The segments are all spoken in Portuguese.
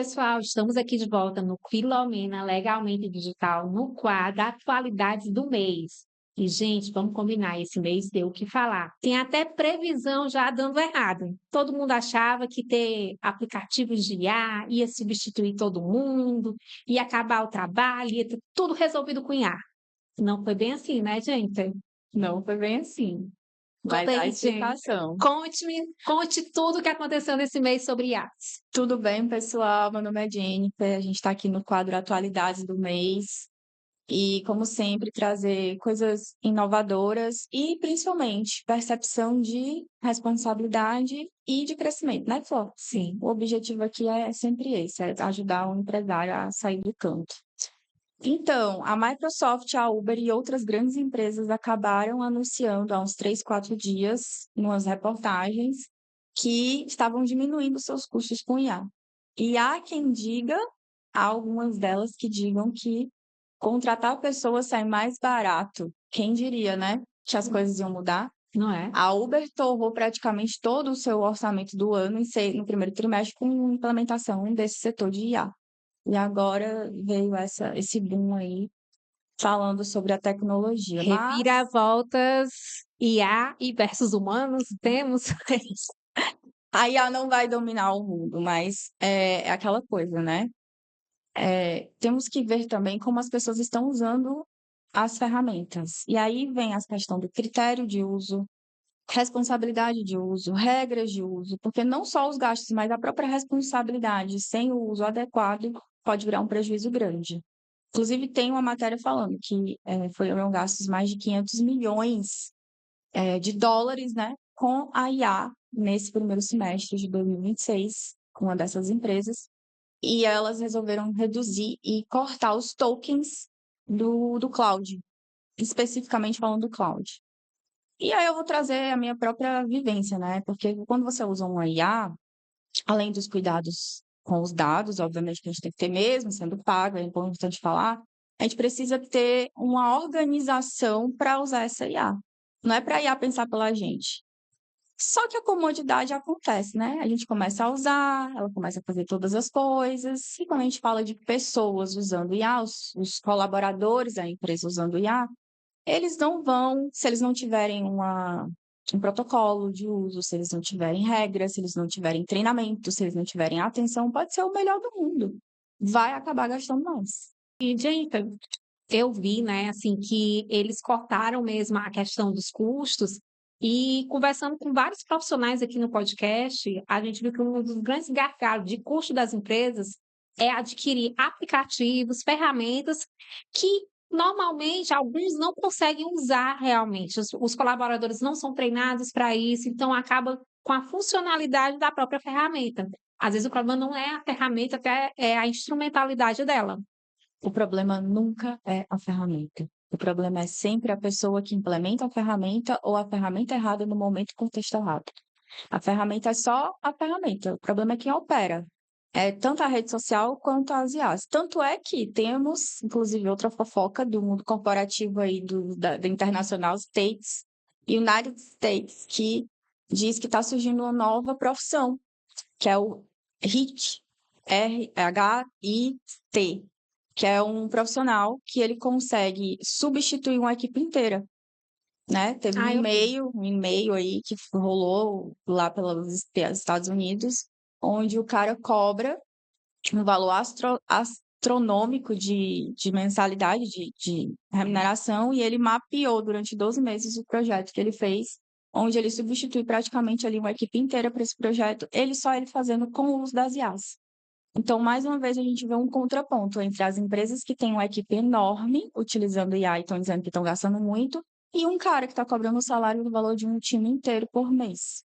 pessoal, estamos aqui de volta no Filomena Legalmente Digital, no quadro Atualidades do Mês. E, gente, vamos combinar, esse mês deu o que falar. Tem até previsão já dando errado. Todo mundo achava que ter aplicativos de IA ia substituir todo mundo, ia acabar o trabalho, ia ter tudo resolvido com IA. Não foi bem assim, né, gente? Não foi bem assim. Vai Conta dar aí, gente. explicação. Conte tudo o que aconteceu nesse mês sobre IAs. Tudo bem, pessoal? Meu nome é Jennifer. A gente está aqui no quadro Atualidades do Mês. E, como sempre, trazer coisas inovadoras e, principalmente, percepção de responsabilidade e de crescimento, né, Flor? Sim. O objetivo aqui é sempre esse, é ajudar o empresário a sair do canto. Então, a Microsoft, a Uber e outras grandes empresas acabaram anunciando há uns 3, 4 dias, em umas reportagens, que estavam diminuindo seus custos com IA. E há quem diga, há algumas delas que digam que contratar pessoas sai mais barato. Quem diria, né? Que as coisas iam mudar. Não é? A Uber torrou praticamente todo o seu orçamento do ano no primeiro trimestre com implementação desse setor de IA. E agora veio esse boom aí falando sobre a tecnologia. Mas Reviravoltas IA e versus humanos, temos. a IA não vai dominar o mundo, mas é aquela coisa, né? Temos que ver também como as pessoas estão usando as ferramentas. E aí vem a questão do critério de uso, responsabilidade de uso, regras de uso, porque não só os gastos, mas a própria responsabilidade sem o uso adequado pode virar um prejuízo grande. Inclusive, tem uma matéria falando que foram gastos mais de 500 milhões de dólares, né, com a IA nesse primeiro semestre de 2026, com uma dessas empresas, e elas resolveram reduzir e cortar os tokens do cloud, especificamente falando do cloud. E aí eu vou trazer a minha própria vivência, né? Porque quando você usa uma IA, além dos cuidados com os dados, obviamente que a gente tem que ter mesmo, sendo pago, é importante falar, a gente precisa ter uma organização para usar essa IA. Não é para a IA pensar pela gente. Só que a comodidade acontece, né? A gente começa a usar, ela começa a fazer todas as coisas, e quando a gente fala de pessoas usando IA, os colaboradores da empresa usando IA, eles não vão, se eles não tiverem um protocolo de uso, se eles não tiverem regras, se eles não tiverem treinamento, se eles não tiverem atenção, pode ser o melhor do mundo. Vai acabar gastando mais. E, gente, eu vi, né, assim, que eles cortaram mesmo a questão dos custos e conversando com vários profissionais aqui no podcast, a gente viu que um dos grandes gargalos de custo das empresas é adquirir aplicativos, ferramentas que normalmente alguns não conseguem usar realmente. Os colaboradores não são treinados para isso, então acaba com a funcionalidade da própria ferramenta. Às vezes o problema não é a ferramenta, até é a instrumentalidade dela. O problema nunca é a ferramenta. O problema é sempre a pessoa que implementa a ferramenta ou a ferramenta errada no momento e contexto errado. A ferramenta é só a ferramenta. O problema é quem opera. É tanto a rede social quanto as IAs. Tanto é que temos, inclusive, outra fofoca do mundo corporativo aí da internacional United States, que diz que está surgindo uma nova profissão, que é o HIT, RHIT, que é um profissional que ele consegue substituir uma equipe inteira, né? Teve Ah, eu vi. um e-mail aí que rolou lá pelos Estados Unidos, onde o cara cobra um valor astronômico de mensalidade, de remuneração, e ele mapeou durante 12 meses o projeto que ele fez, onde ele substitui praticamente ali uma equipe inteira para esse projeto, ele fazendo com o uso das IAs. Então, mais uma vez, a gente vê um contraponto entre as empresas que têm uma equipe enorme utilizando IA e estão dizendo que estão gastando muito, e um cara que está cobrando o salário do valor de um time inteiro por mês.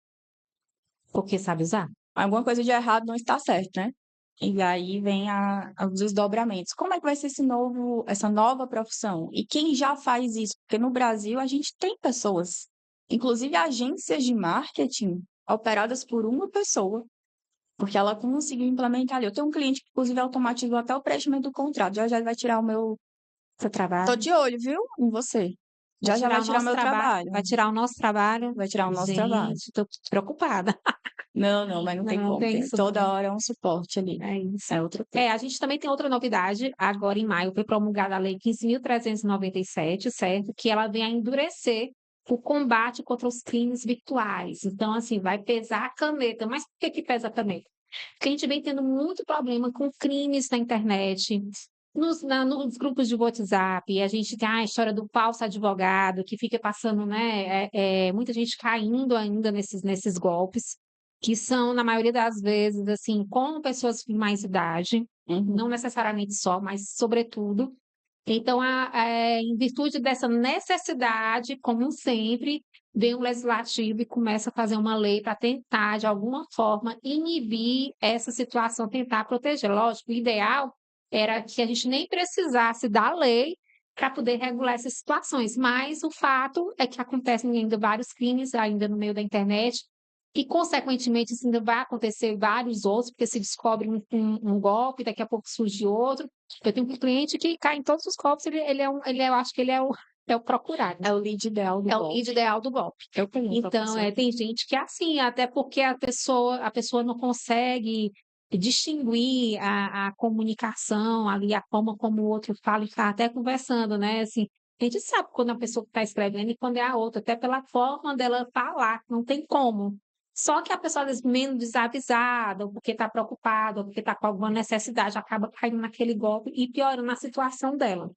Porque sabe usar? Alguma coisa de errado não está certo, né? E aí vem os desdobramentos. Como é que vai ser essa nova profissão? E quem já faz isso? Porque no Brasil a gente tem pessoas, inclusive agências de marketing, operadas por uma pessoa, porque ela conseguiu implementar ali. Eu tenho um cliente que, inclusive, automatizou até o preenchimento do contrato. Já já ele vai tirar o meu. Seu trabalho. Tô de olho, viu? Em você. Vai Já já tirar vai o tirar nosso meu trabalho. trabalho. Vai tirar o nosso trabalho. Vai tirar o nosso trabalho. Gente, estou preocupada. Não, mas não tem Não como. tem isso Toda não. hora é um suporte ali. É isso. É outra coisa. A gente também tem outra novidade, agora em maio foi promulgada a Lei 15.397, certo? Que ela vem a endurecer o combate contra os crimes virtuais. Então, assim, vai pesar a caneta. Mas por que pesa a caneta? Porque a gente vem tendo muito problema com crimes na internet, nos grupos de WhatsApp, a gente tem a história do falso advogado, que fica passando, né, muita gente caindo ainda nesses golpes, que são, na maioria das vezes, assim, com pessoas de mais idade, não necessariamente só, mas sobretudo. Então, em virtude dessa necessidade, como sempre, vem o legislativo e começa a fazer uma lei para tentar, de alguma forma, inibir essa situação, tentar proteger. Lógico, o ideal era que a gente nem precisasse da lei para poder regular essas situações, mas o fato é que acontecem ainda vários crimes ainda no meio da internet e, consequentemente, isso ainda vai acontecer vários outros, porque se descobre um golpe, daqui a pouco surge outro. Eu tenho um cliente que cai em todos os golpes, eu acho que ele é o procurado. É o lead ideal do É o golpe. lead ideal do golpe. Eu tenho uma Então, professora. tem gente que é assim, até porque a pessoa não consegue distinguir a comunicação ali, a forma como o outro fala e está até conversando, né? Assim, a gente sabe quando a pessoa está escrevendo e quando é a outra, até pela forma dela falar, não tem como. Só que a pessoa, às vezes, menos desavisada, ou porque está preocupada, ou porque está com alguma necessidade, acaba caindo naquele golpe e piorando a situação dela.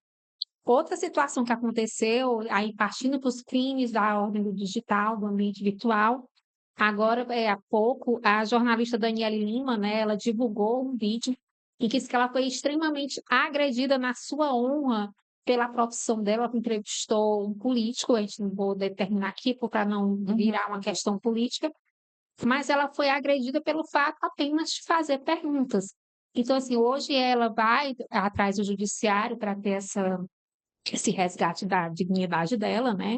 Outra situação que aconteceu, aí partindo para os crimes da ordem do digital, do ambiente virtual, agora, há pouco, a jornalista Daniele Lima, né, ela divulgou um vídeo em que diz que ela foi extremamente agredida na sua honra pela profissão dela, ela entrevistou um político, a gente não vou determinar aqui para não virar uma questão política, mas ela foi agredida pelo fato apenas de fazer perguntas. Então, assim, hoje ela vai atrás do judiciário para ter esse resgate da dignidade dela, né?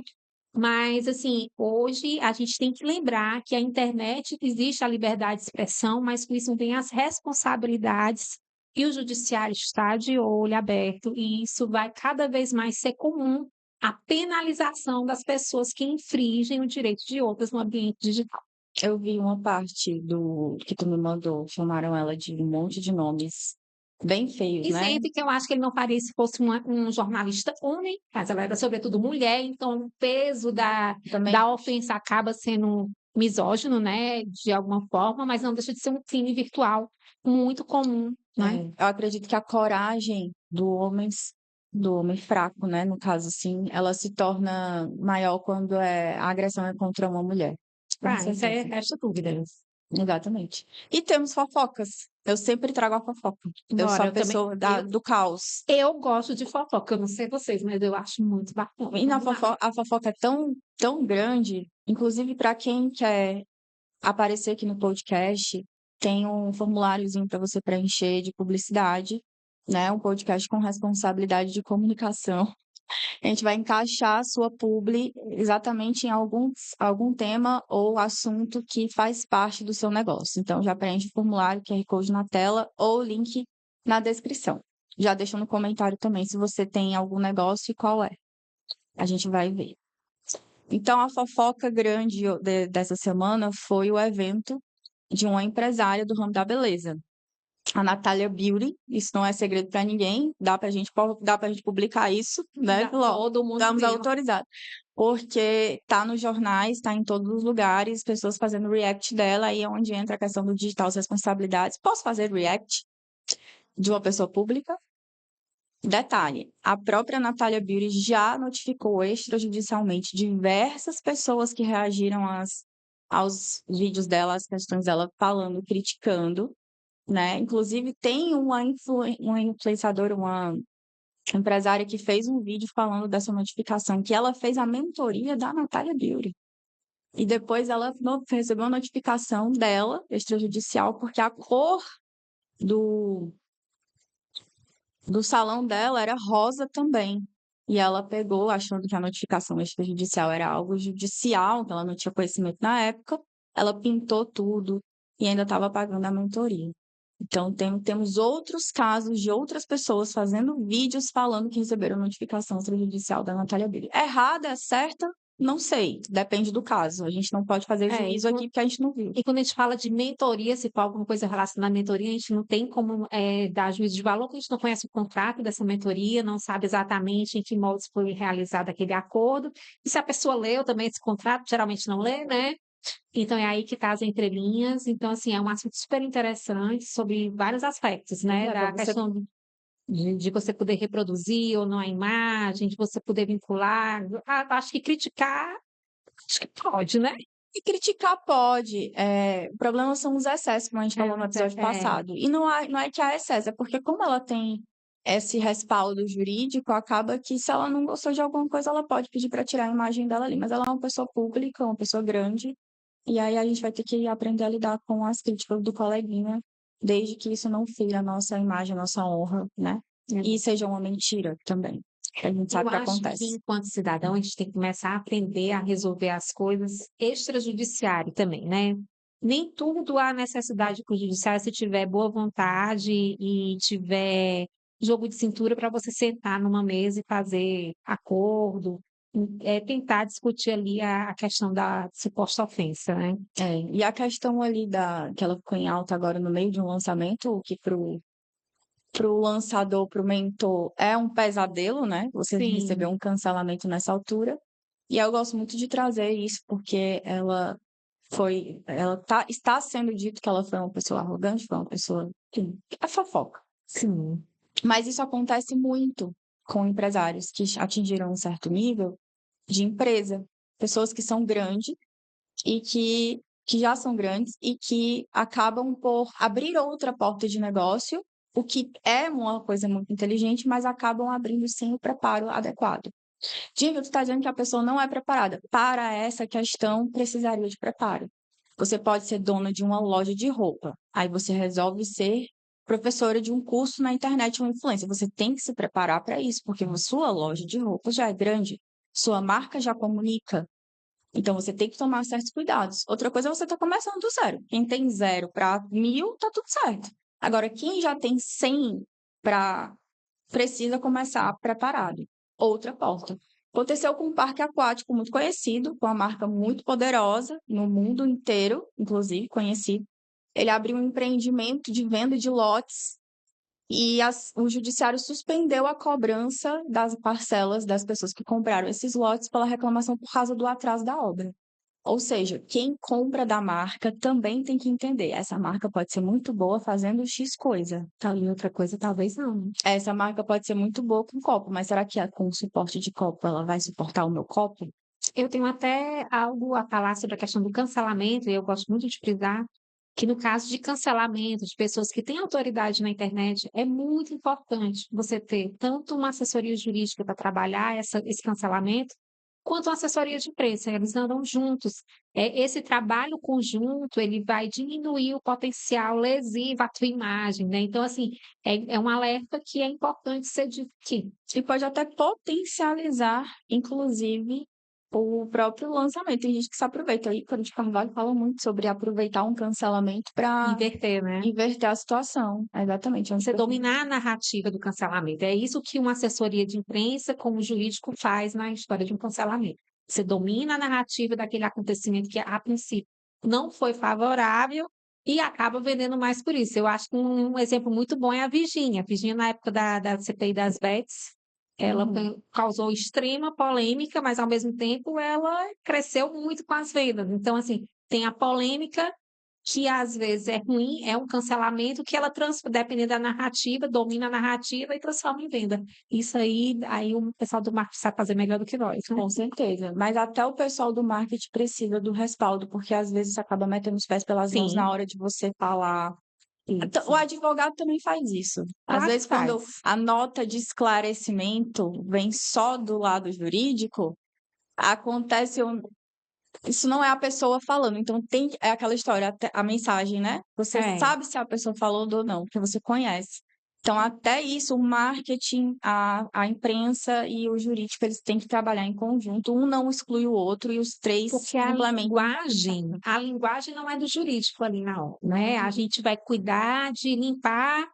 Mas, assim, hoje a gente tem que lembrar que a internet existe a liberdade de expressão, mas com isso vem as responsabilidades e o judiciário está de olho aberto, e isso vai cada vez mais ser comum, a penalização das pessoas que infringem o direito de outras no ambiente digital. Eu vi uma parte do que tu me mandou, chamaram ela de um monte de nomes bem feios, E né? sempre que eu acho que ele não faria se fosse um jornalista homem, mas ela era sobretudo mulher, então o peso Também da ofensa acaba sendo misógino, né, de alguma forma, mas não deixa de ser um crime virtual muito comum, né? eu acredito que a coragem do homem fraco, né, no caso assim, ela se torna maior quando a agressão é contra uma mulher. Com Isso certeza. resta dúvidas. Exatamente. E temos fofocas. Eu sempre trago a fofoca. Eu sou Embora a eu também, pessoa do caos. eu gosto de fofoca, eu não sei vocês, mas eu acho muito bacana. E Vamos lá. a fofoca é tão grande, inclusive para quem quer aparecer aqui no podcast, tem um formuláriozinho para você preencher de publicidade, né? Um podcast com responsabilidade de comunicação. A gente vai encaixar a sua publi exatamente em algum tema ou assunto que faz parte do seu negócio. Então, já preenche o formulário, QR Code na tela ou link na descrição. Já deixa no comentário também se você tem algum negócio e qual é. A gente vai ver. Então, a fofoca grande dessa semana foi o evento de uma empresária do ramo da beleza, a Natália Beauty. Isso não é segredo para ninguém, dá para gente publicar isso, né? Todo mundo Estamos viu. autorizados. Porque tá nos jornais, tá em todos os lugares, pessoas fazendo react dela, aí é onde entra a questão do digital, as responsabilidades. Posso fazer react de uma pessoa pública? Detalhe, a própria Natália Beauty já notificou extrajudicialmente diversas pessoas que reagiram aos vídeos dela, às questões dela, falando, criticando, né? Inclusive, tem uma influenciadora, uma empresária que fez um vídeo falando dessa notificação, que ela fez a mentoria da Natália Beauty. E depois ela recebeu uma notificação dela, extrajudicial, porque a cor do salão dela era rosa também. E ela pegou, achando que a notificação extrajudicial era algo judicial, que ela não tinha conhecimento na época, ela pintou tudo e ainda estava pagando a mentoria. Então, temos outros casos de outras pessoas fazendo vídeos falando que receberam notificação extrajudicial da Natália Billy. É errada, é certa? Não sei, depende do caso. A gente não pode fazer É, juízo aqui porque a gente não viu. e quando a gente fala de mentoria, se for alguma coisa relacionada à mentoria, a gente não tem como dar juízo de valor, porque a gente não conhece o contrato dessa mentoria, não sabe exatamente em que moldes foi realizado aquele acordo. E se a pessoa leu também esse contrato, geralmente não lê, né? Então é aí que está as entrelinhas. Então, assim, é um assunto super interessante sobre vários aspectos, Pois né? é, para Da você. questão de você poder reproduzir ou não a imagem, de você poder vincular. Acho que criticar, acho que pode, né? E criticar pode. O problema são os excessos, como a gente falou no episódio É, passado. E não é que há excesso, é porque como ela tem esse respaldo jurídico, acaba que se ela não gostou de alguma coisa, ela pode pedir para tirar a imagem dela ali. Mas ela é uma pessoa pública, uma pessoa grande, e aí a gente vai ter que aprender a lidar com as críticas do coleguinha, desde que isso não fira a nossa imagem, a nossa honra, né? E seja uma mentira também. A gente sabe eu o que acho que, acontece. enquanto cidadão, a gente tem que começar a aprender a resolver as coisas extrajudiciário também, né? Nem tudo há necessidade para o judiciário se tiver boa vontade e tiver jogo de cintura para você sentar numa mesa e fazer acordo, tentar discutir ali a questão da suposta ofensa, né? E a questão ali que ela ficou em alta agora no meio de um lançamento, o que pro lançador, pro mentor, é um pesadelo, né? Você receber Sim, um cancelamento nessa altura. E eu gosto muito de trazer isso, porque está sendo dito que ela foi uma pessoa arrogante, foi uma pessoa que é fofoca. sim. Mas isso acontece muito com empresários que atingiram um certo nível de empresa. Pessoas que são grandes e que já são grandes e que acabam por abrir outra porta de negócio, o que é uma coisa muito inteligente, mas acabam abrindo sem o preparo adequado. Diga, tu está dizendo que a pessoa não é preparada. Para essa questão, precisaria de preparo. Você pode ser dona de uma loja de roupa, aí você resolve ser professora de um curso na internet, uma influência. Você tem que se preparar para isso, porque a sua loja de roupa já é grande, sua marca já comunica, então, você tem que tomar certos cuidados. Outra coisa é você estar começando do zero. Quem tem 0 para 1.000, tá tudo certo. Agora, quem já tem 100 para precisa começar preparado. Outra porta. Aconteceu com um parque aquático muito conhecido, com uma marca muito poderosa no mundo inteiro, inclusive conhecido. Ele abriu um empreendimento de venda de lotes e o judiciário suspendeu a cobrança das parcelas das pessoas que compraram esses lotes pela reclamação por causa do atraso da obra. Ou seja, quem compra da marca também tem que entender. Essa marca pode ser muito boa fazendo X coisa. Tá, e outra coisa, talvez não. Essa marca pode ser muito boa com copo, mas será que com suporte de copo ela vai suportar o meu copo? Eu tenho até algo a falar sobre a questão do cancelamento, e eu gosto muito de frisar que no caso de cancelamento de pessoas que têm autoridade na internet, é muito importante você ter tanto uma assessoria jurídica para trabalhar esse cancelamento, quanto uma assessoria de imprensa, eles andam juntos. Esse trabalho conjunto, ele vai diminuir o potencial lesivo à tua imagem, né? Então, assim, é um alerta que é importante ser dito aqui. E pode até potencializar, inclusive, o próprio lançamento. Tem gente que se aproveita. Aí, Ícaro de Carvalho fala muito sobre aproveitar um cancelamento para Inverter, né? inverter a situação. Exatamente. Você dominar a narrativa do cancelamento. É isso que uma assessoria de imprensa, como jurídico, faz na história de um cancelamento. Você domina a narrativa daquele acontecimento que, a princípio, não foi favorável e acaba vendendo mais por isso. Eu acho que um exemplo muito bom é a Virgínia. A Virgínia, na época da CPI das Bets, ela causou extrema polêmica, mas, ao mesmo tempo, ela cresceu muito com as vendas. Então, assim, tem a polêmica que às vezes é ruim, é um cancelamento que ela dependendo da narrativa, domina a narrativa e transforma em venda. Isso aí o pessoal do marketing sabe fazer melhor do que nós, né? Com certeza. Mas até o pessoal do marketing precisa do respaldo, porque às vezes acaba metendo os pés pelas mãos na Sim, hora de você falar. Então, o isso. advogado também faz isso. Às Claro que vezes, quando faz. a nota de esclarecimento vem só do lado jurídico, acontece. Isso não é a pessoa falando. Então, é aquela história, a mensagem, né? Você É. sabe se a pessoa falou ou não, porque você conhece. Então, até isso, o marketing, a imprensa e o jurídico, eles têm que trabalhar em conjunto. Um não exclui o outro e os três Porque complementam. a linguagem não é do jurídico ali na hora, né? A gente vai cuidar de limpar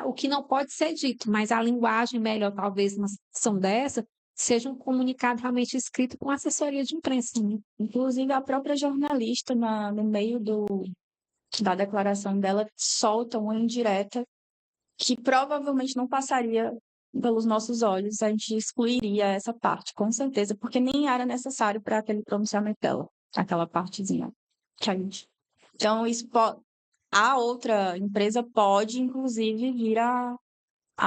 o que não pode ser dito, mas a linguagem melhor, talvez, numa situação dessa, seja um comunicado realmente escrito com assessoria de imprensa, né? Inclusive, a própria jornalista, no meio da declaração dela, solta uma indireta que provavelmente não passaria pelos nossos olhos, a gente excluiria essa parte, com certeza, porque nem era necessário para aquele pronunciamento dela, aquela partezinha que a gente. Então, a outra empresa pode, inclusive, vir a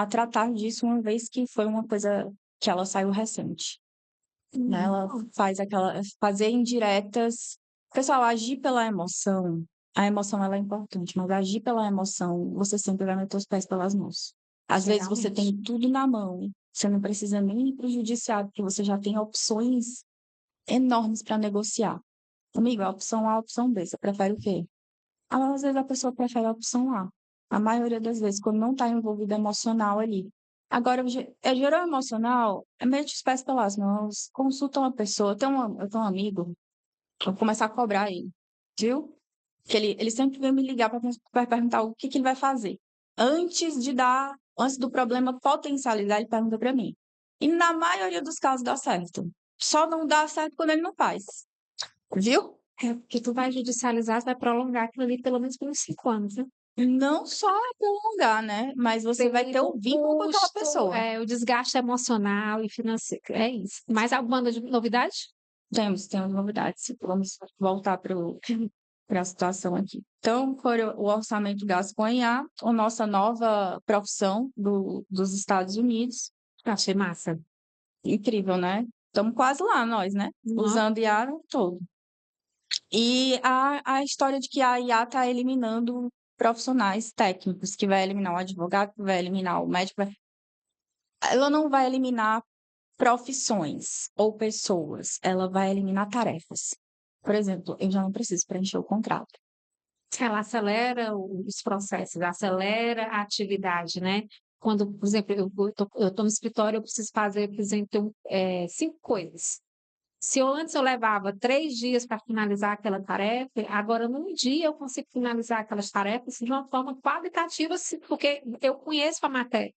tratar disso, uma vez que foi uma coisa que ela saiu recente. Né? Ela fazer indiretas. Pessoal, agir pela emoção, a emoção ela é importante, mas agir pela emoção, você sempre vai meter os pés pelas mãos. Às vezes você tem tudo na mão, você não precisa nem ir para o judiciário, porque você já tem opções enormes para negociar. Amigo, a opção A, a opção B, você prefere o quê? Às vezes a pessoa prefere a opção A. A maioria das vezes, quando não está envolvido emocional ali. Agora, gerou emocional, mete os pés pelas mãos, consulta uma pessoa. Eu tenho um amigo, vou começar a cobrar ele, viu? Que ele sempre vem me ligar para perguntar o que ele vai fazer. Antes do problema potencializar, ele pergunta para mim. E na maioria dos casos dá certo. Só não dá certo quando ele não faz. Viu? É porque tu vai judicializar, tu vai prolongar aquilo ali pelo menos por uns 5 anos, né? Não só prolongar, né? Mas você vai ter o vínculo com aquela pessoa. O desgaste emocional e financeiro. É isso. Mais alguma novidade? Temos novidades. Vamos voltar para a situação aqui. Então, foi o orçamento gasto com a IA, a nossa nova profissão dos Estados Unidos. Achei massa. Incrível, né? Estamos quase lá, nós, né? Usando IA todo. E a história de que a IA está eliminando profissionais técnicos, que vai eliminar o advogado, que vai eliminar o médico. Ela não vai eliminar profissões ou pessoas, ela vai eliminar tarefas. Por exemplo, eu já não preciso preencher o contrato. Ela acelera os processos, acelera a atividade, né? Quando, por exemplo, eu estou no escritório, eu preciso fazer, por exemplo, 5 coisas. Se antes eu levava 3 dias para finalizar aquela tarefa, agora num dia eu consigo finalizar aquelas tarefas de uma forma qualitativa, porque eu conheço a matéria.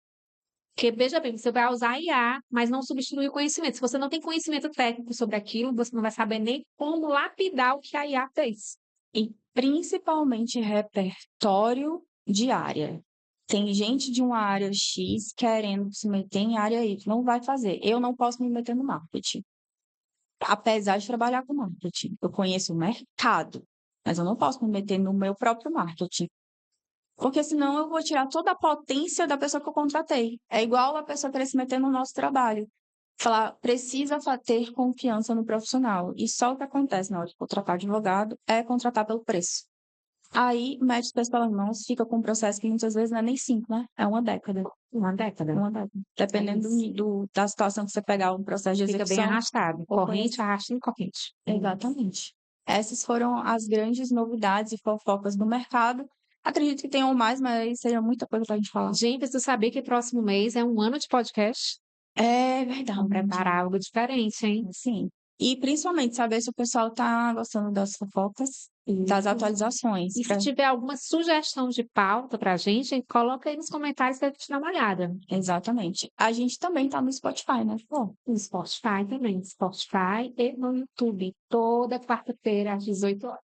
Porque, veja bem, você vai usar IA, mas não substitui o conhecimento. Se você não tem conhecimento técnico sobre aquilo, você não vai saber nem como lapidar o que a IA fez. E principalmente repertório de área. Tem gente de uma área X querendo se meter em área Y. Não vai fazer. Eu não posso me meter no marketing. Apesar de trabalhar com marketing. Eu conheço o mercado, mas eu não posso me meter no meu próprio marketing. Porque senão eu vou tirar toda a potência da pessoa que eu contratei. É igual a pessoa querer se meter no nosso trabalho. Falar, precisa ter confiança no profissional. E só o que acontece na hora de contratar advogado é contratar pelo preço. Aí, mete os pés pelas mãos, fica com um processo que muitas vezes não é nem 5, né? É uma década. Uma década. Dependendo da situação que você pegar um processo de execução. Fica bem arrastado. Corrente, arrastando corrente. Exatamente. Essas foram as grandes novidades e fofocas do mercado. Acredito que tenham mais, mas seria muita coisa pra gente falar. Gente, preciso saber que próximo mês é um ano de podcast. É verdade. Vamos preparar algo diferente, hein? Sim. E principalmente saber se o pessoal tá gostando das fofocas e das atualizações. E se tiver alguma sugestão de pauta pra gente, coloca aí nos comentários pra gente dar uma olhada. Exatamente. A gente também tá no Spotify, né? No Spotify também. Spotify e no YouTube. Toda quarta-feira, às 18 horas.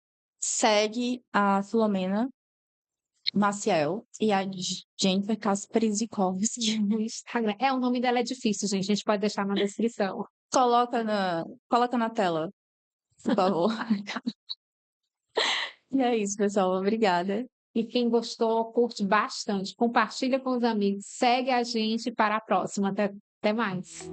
Segue a Filomena Maciel e a Jennifer Kasperzikowski no Instagram. O nome dela é difícil, gente. A gente pode deixar na descrição. Coloca na tela, por favor. E é isso, pessoal. Obrigada. E quem gostou, curte bastante. Compartilha com os amigos. Segue a gente para a próxima. Até mais.